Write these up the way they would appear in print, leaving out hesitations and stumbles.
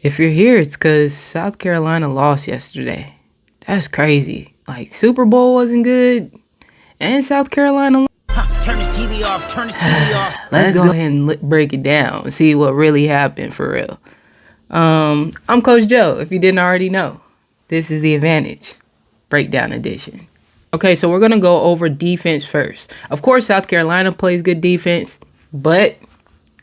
If you're here, it's because South Carolina lost yesterday. That's crazy. Like, Super Bowl wasn't good, and South Carolina lost. Turn his TV off. Turn his TV off. Let's go ahead and break it down and see what really happened for real. I'm Coach Joe, if you didn't already know. This is The Advantage, Breakdown Edition. Okay, so we're going to go over defense first. Of course, South Carolina plays good defense, but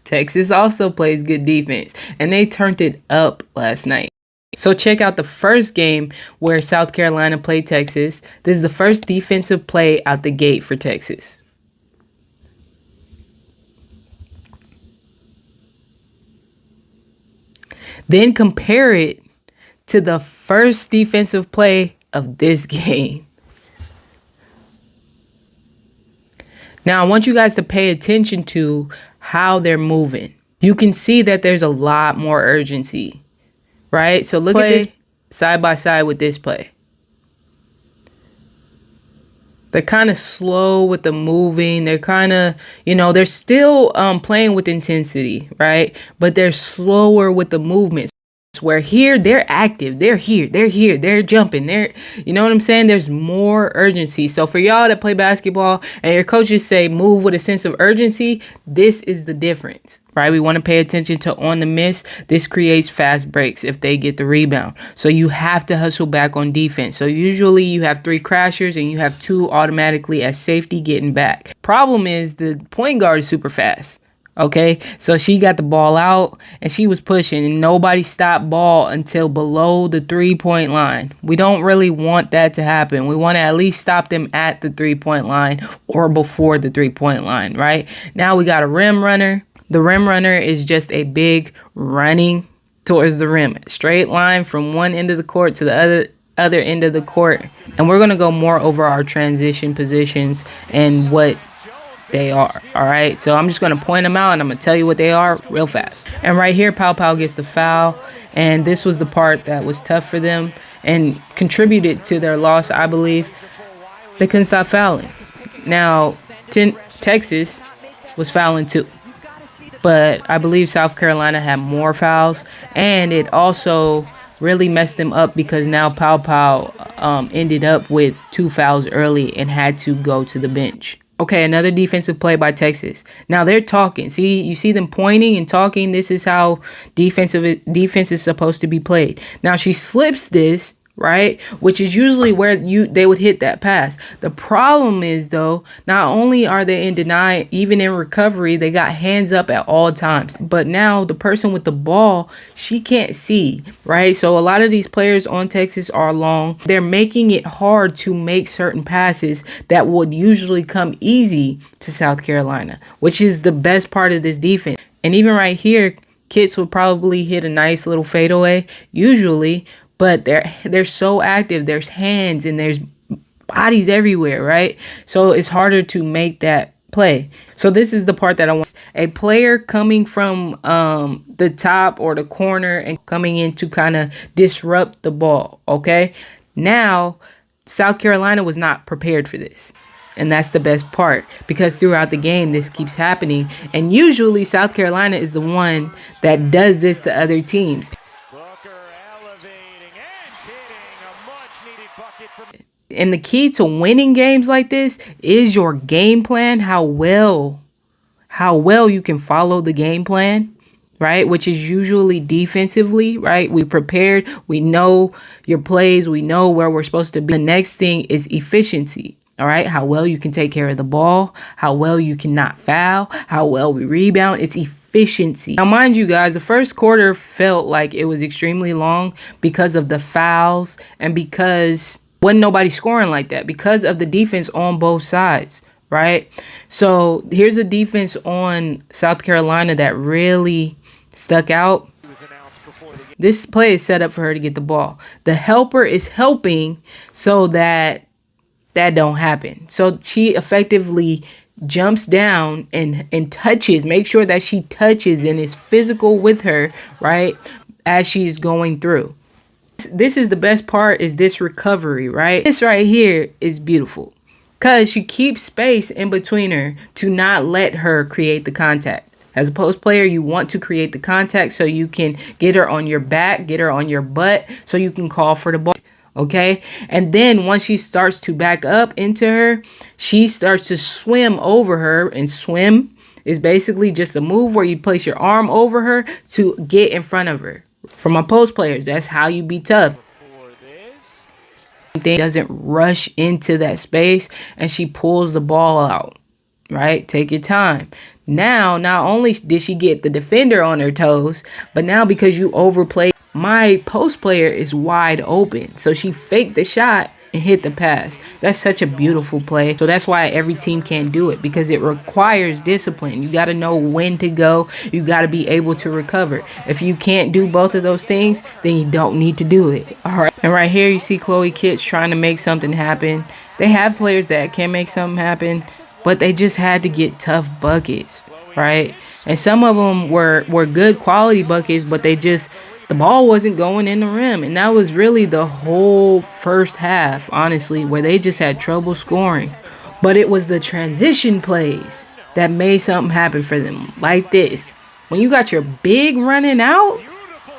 Texas also plays good defense, and they turned it up last night. So check out the first game where South Carolina played Texas. This is the first defensive play out the gate for Texas. Then compare it to the first defensive play of this game. Now, I want you guys to pay attention to how they're moving. You can see that there's a lot more urgency, right? So look at this side by side with this play. They're kind of slow with the moving. They're kind of, they're still playing with intensity, right? But they're slower with the movements. Where here, they're active. They're here. They're jumping. You know what I'm saying? There's more urgency. So for y'all that play basketball and your coaches say move with a sense of urgency, this is the difference, right? We want to pay attention to on the miss. This creates fast breaks if they get the rebound. So you have to hustle back on defense. So usually you have 3 crashers and you have 2 automatically as safety getting back. Problem is the point guard is super fast. Okay, so she got the ball out and she was pushing and nobody stopped ball until below the 3-point line. We don't really want that to happen. We want to at least stop them at the 3-point line or before the 3-point line, right? Now we got a rim runner. The rim runner is just a big running towards the rim, straight line from one end of the court to the other end of the court. And we're going to go more over our transition positions and what they are. All right, so I'm just going to point them out and I'm going to tell you what they are real fast. And right here, Pow Pow gets the foul, and this was the part that was tough for them and contributed to their loss, I believe. They couldn't stop fouling. Now, Texas was fouling too, but I believe South Carolina had more fouls, and it also really messed them up because now Pow Pow ended up with 2 fouls early and had to go to the bench. Okay, another defensive play by Texas. Now they're talking. See, you see them pointing and talking. This is how defense is supposed to be played. Now she slips this, right? Which is usually where they would hit that pass. The problem is though, not only are they in deny, even in recovery, they got hands up at all times. But now the person with the ball, she can't see, right? So a lot of these players on Texas are long. They're making it hard to make certain passes that would usually come easy to South Carolina, which is the best part of this defense. And even right here, Kits would probably hit a nice little fadeaway, usually, but they're so active. There's hands and there's bodies everywhere, right? So it's harder to make that play. So this is the part that I want. A player coming from the top or the corner and coming in to kind of disrupt the ball, okay? Now, South Carolina was not prepared for this. And that's the best part, because throughout the game, this keeps happening. And usually South Carolina is the one that does this to other teams. And the key to winning games like this is your game plan, how well you can follow the game plan, right? Which is usually defensively, right? We prepared, we know your plays, we know where we're supposed to be. The next thing is efficiency, all right? How well you can take care of the ball, how well you can not foul, how well we rebound. It's efficiency. Now, mind you guys, the first quarter felt like it was extremely long because of the fouls and because wasn't nobody scoring like that because of the defense on both sides, right? So here's a defense on South Carolina that really stuck out. This play is set up for her to get the ball. The helper is helping so that don't happen. So she effectively jumps down and touches, make sure that she touches and is physical with her, right, as she's going through. This is the best part, is this recovery, right? This right here is beautiful because she keeps space in between her to not let her create the contact. As a post player, you want to create the contact so you can get her on your back, get her on your butt, so you can call for the ball. Okay, and then once she starts to back up into her, she starts to swim over her, and swim is basically just a move where you place your arm over her to get in front of her. For my post players, that's how you be tough. Doesn't rush into that space and she pulls the ball out, right? Take your time. Now, not only did she get the defender on her toes, but now because you overplayed, my post player is wide open. So she faked the shot and hit the pass. That's such a beautiful play. So that's why every team can't do it, because it requires discipline. You got to know when to go. You got to be able to recover. If you can't do both of those things, then you don't need to do it. All right. And right here, you see Chloe Kitts trying to make something happen. They have players that can make something happen, but they just had to get tough buckets, right? And some of them were good quality buckets, but the ball wasn't going in the rim. And that was really the whole first half, honestly, where they just had trouble scoring. But it was the transition plays that made something happen for them, like this. When you got your big running out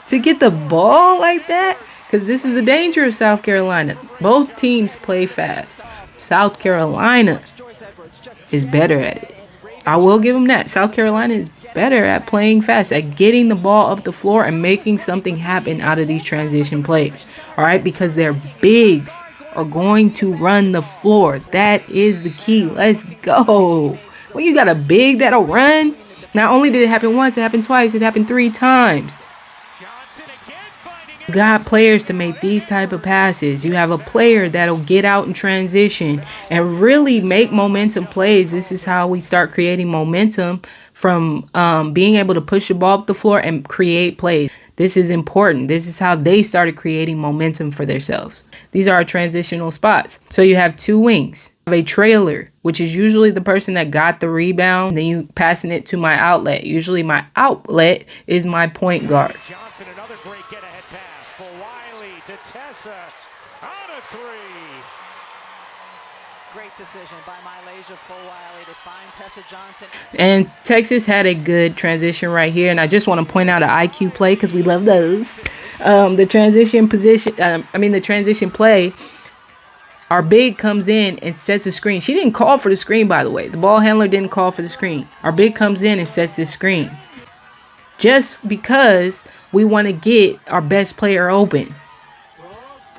to get the ball like that, because this is the danger of South Carolina. Both teams play fast. South Carolina is better at it. I will give them that. South Carolina is better at playing fast, at getting the ball up the floor and making something happen out of these transition plays. All right, because their bigs are going to run the floor. That is the key. Let's go. When you got a big that'll run, not only did it happen once, it happened twice, it happened 3 times. You got players to make these type of passes. You have a player that'll get out in transition and really make momentum plays. This is how we start creating momentum from being able to push the ball up the floor and create plays. This is important. This is how they started creating momentum for themselves. These are our transitional spots. So you have 2 wings. You have a trailer, which is usually the person that got the rebound. Then you passing it to my outlet. Usually my outlet is my point guard. Johnson, another great get-ahead pass for Wiley to Tessa. On a 3. Great decision by Malaysia for Wiley to find Tessa Johnson. And Texas had a good transition right here. And I just want to point out an IQ play because we love those. The transition play. Our big comes in and sets a screen. She didn't call for the screen, by the way. The ball handler didn't call for the screen. Our big comes in and sets this screen. Just because we want to get our best player open.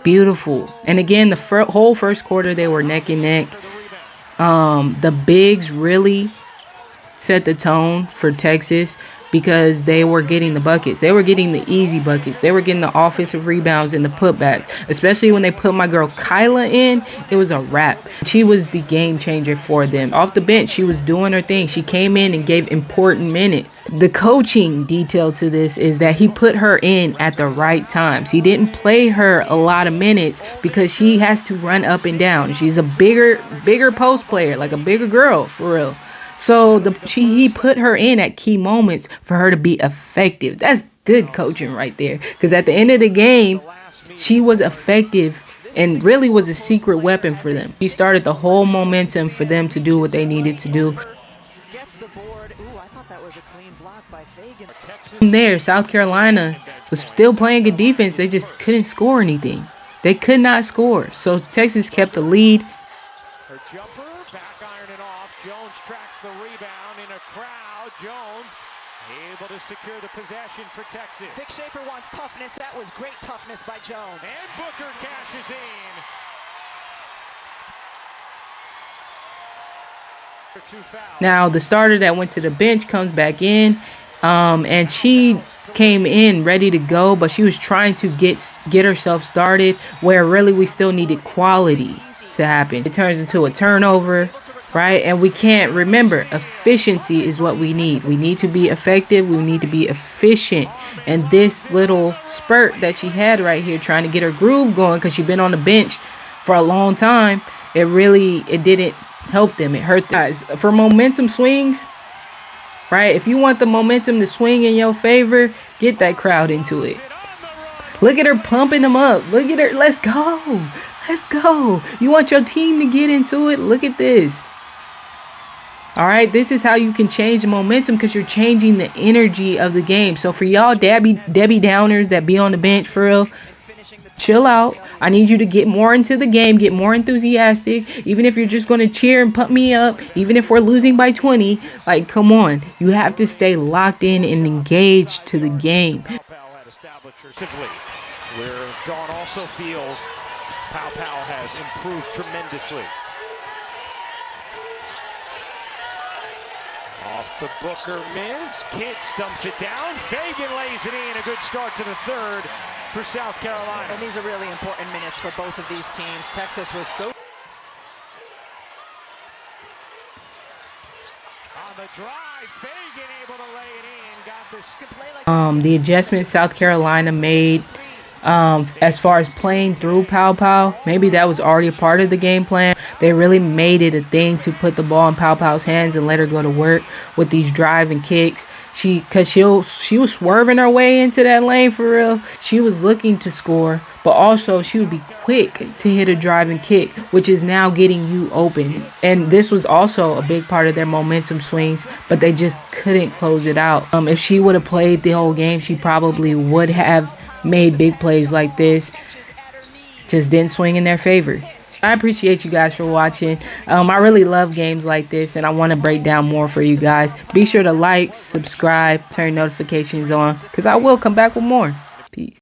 Beautiful. And again, the whole first quarter, they were neck and neck. The bigs really set the tone for Texas because they were getting the buckets. They were getting the easy buckets. They were getting the offensive rebounds and the putbacks. Especially when they put my girl Kyla in, it was a wrap. She was the game changer for them. Off the bench, she was doing her thing. She came in and gave important minutes. The coaching detail to this is that he put her in at the right times. He didn't play her a lot of minutes because she has to run up and down. She's a bigger post player, like a bigger girl, for real. So he put her in at key moments for her to be effective. That's good coaching right there. Because at the end of the game, she was effective and really was a secret weapon for them. He started the whole momentum for them to do what they needed to do. Gets the board. Ooh, I thought that was a clean block by Fagan. From there, South Carolina was still playing good defense. They just couldn't score anything. They could not score. So Texas kept the lead. Her jumper, back iron it off. Jones tracks the rebound in a crowd. Jones able to secure the possession for Texas. Vic Schaefer wants toughness. That was great toughness by Jones. And Booker cashes in. Now the starter that went to the bench comes back in, and she came in ready to go, but she was trying to get herself started where really we still needed quality to happen. It turns into a turnover, right? And we can't remember, efficiency is what we need. We need to be effective. We need to be efficient. And this little spurt that she had right here trying to get her groove going because she'd been on the bench for a long time, it didn't help them. It hurt them. Guys, for momentum swings, right? If you want the momentum to swing in your favor, get that crowd into it. Look at her pumping them up. Look at her. Let's go. Let's go. You want your team to get into it? Look at this. All right, this is how you can change the momentum because you're changing the energy of the game. So for y'all Debbie Downers that be on the bench, for real, chill out. I need you to get more into the game, get more enthusiastic. Even if you're just going to cheer and pump me up, even if we're losing by 20, like, come on. You have to stay locked in and engaged to the game. Pow had established her simply, where Dawn also feels Pow has improved tremendously. Off the Booker miss, Kidd stumps it down, Fagan lays it in, a good start to the third for South Carolina. And these are really important minutes for both of these teams. Texas was so... On the drive, Fagan able to lay it in, got this. The adjustments South Carolina made as far as playing through Pow, maybe that was already a part of the game plan. They really made it a thing to put the ball in Pow's hands and let her go to work with these driving kicks. She was swerving her way into that lane, for real. She was looking to score, but also she would be quick to hit a driving kick, which is now getting you open. And this was also a big part of their momentum swings, but they just couldn't close it out. If she would have played the whole game, she probably would have made big plays like this. Just didn't swing in their favor. I appreciate you guys for watching. I really love games like this, and I want to break down more for you guys. Be sure to like, subscribe, turn notifications on, because I will come back with more. Peace.